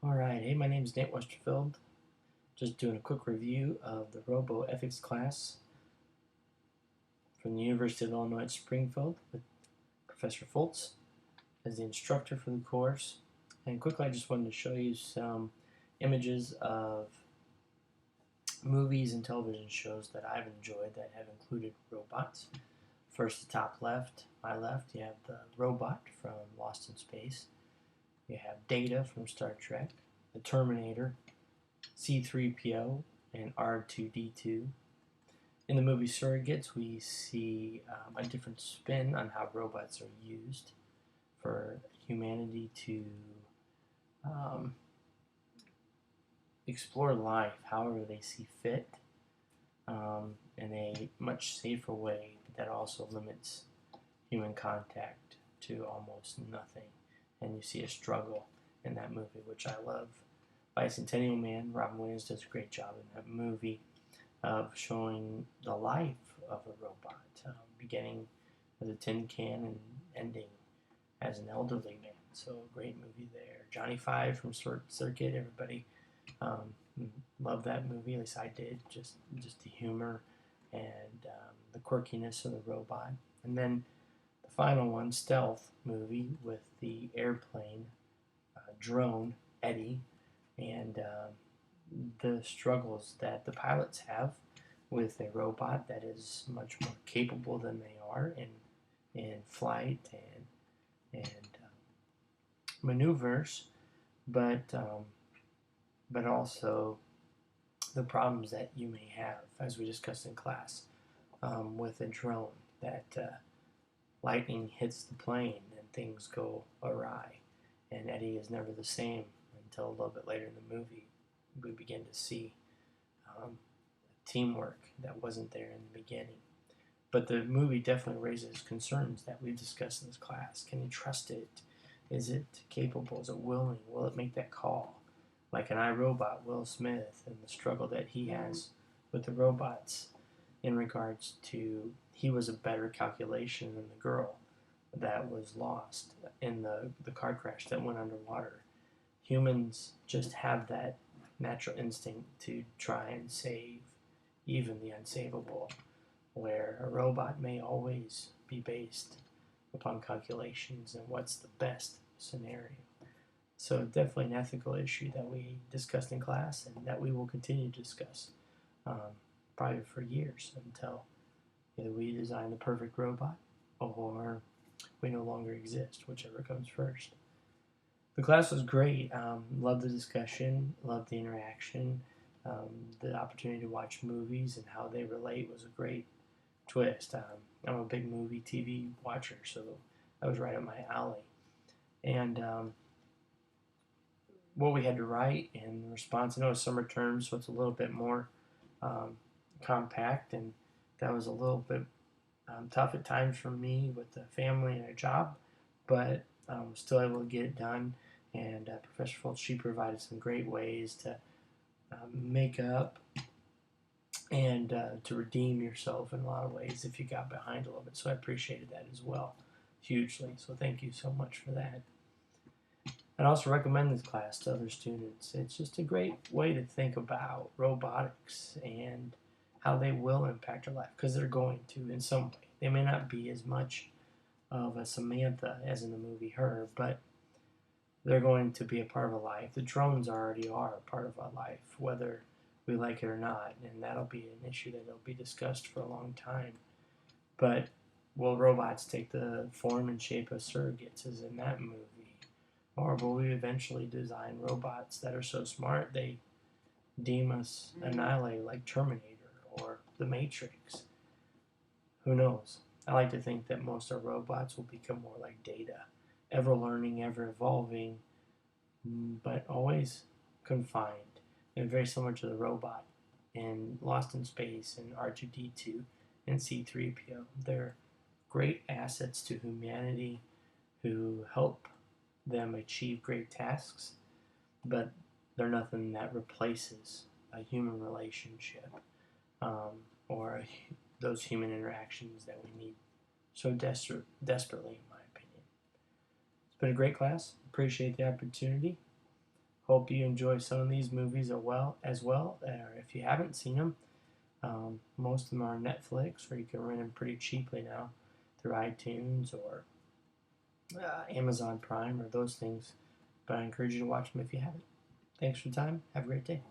Alright, hey, my name is Nate Westerfield. Just doing a quick review of the RoboEthics class from the University of Illinois at Springfield with Professor Fultz as the instructor for the course. And quickly, I just wanted to show you some images of movies and television shows that I've enjoyed that have included robots. First, the top left, my left, you have the robot from Lost in Space. You have Data from Star Trek, the Terminator, C-3PO, and R2-D2. In the movie Surrogates, we see a different spin on how robots are used for humanity to explore life however they see fit in a much safer way, but that also limits human contact to almost nothing. And you see a struggle in that movie, which I love. Bicentennial Man, Robin Williams does a great job in that movie of showing the life of a robot, beginning as a tin can and ending as an elderly man. So great movie there. Johnny Five from Short Circuit, everybody loved that movie, at least I did. Just the humor and the quirkiness of the robot. And then the final one, Stealth movie with the airplane drone, Eddie, and the struggles that the pilots have with a robot that is much more capable than they are in flight and maneuvers, but also the problems that you may have, as we discussed in class, with a drone that lightning hits the plane and things go awry, and Eddie is never the same until a little bit later in the movie. We begin to see teamwork that wasn't there in the beginning. But the movie definitely raises concerns that we've discussed in this class. Can you trust it? Is it capable? Is it willing? Will it make that call? Like an iRobot, Will Smith, and the struggle that he has with the robots in regards to he was a better calculation than the girl that was lost in the car crash that went underwater. Humans just have that natural instinct to try and save even the unsavable, where a robot may always be based upon calculations and what's the best scenario. So definitely an ethical issue that we discussed in class and that we will continue to discuss probably for years until either we design the perfect robot or we no longer exist, whichever comes first. The class was great. Loved the discussion, loved the interaction. The opportunity to watch movies and how they relate was a great twist. I'm a big movie TV watcher, so that was right up my alley. And what we had to write in response, I know it's summer term, so it's a little bit more compact, and that was a little bit tough at times for me with the family and a job, but still able to get it done. And Professor Fultz, she provided some great ways to make up and to redeem yourself in a lot of ways if you got behind a little bit. So I appreciated that as well, hugely. So thank you so much for that. I'd also recommend this class to other students. It's just a great way to think about robotics and how they will impact our life, because they're going to in some way. They may not be as much of a Samantha as in the movie Her, but they're going to be a part of our life. The drones already are a part of our life, whether we like it or not, and that'll be an issue that will be discussed for a long time. But will robots take the form and shape of surrogates as in that movie? Or will we eventually design robots that are so smart they deem us annihilated, like Terminator or The Matrix? Who knows? I like to think that most of our robots will become more like Data, ever learning, ever evolving, but always confined, and very similar to the robot in Lost in Space and R2-D2 and C-3PO. They're great assets to humanity who help them achieve great tasks, but they're nothing that replaces a human relationship or those human interactions that we need so desperately, in my opinion. It's been a great class. Appreciate the opportunity. Hope you enjoy some of these movies as well. Or if you haven't seen them, most of them are on Netflix, or you can rent them pretty cheaply now through iTunes or Amazon Prime or those things. But I encourage you to watch them if you haven't. Thanks for your time. Have a great day.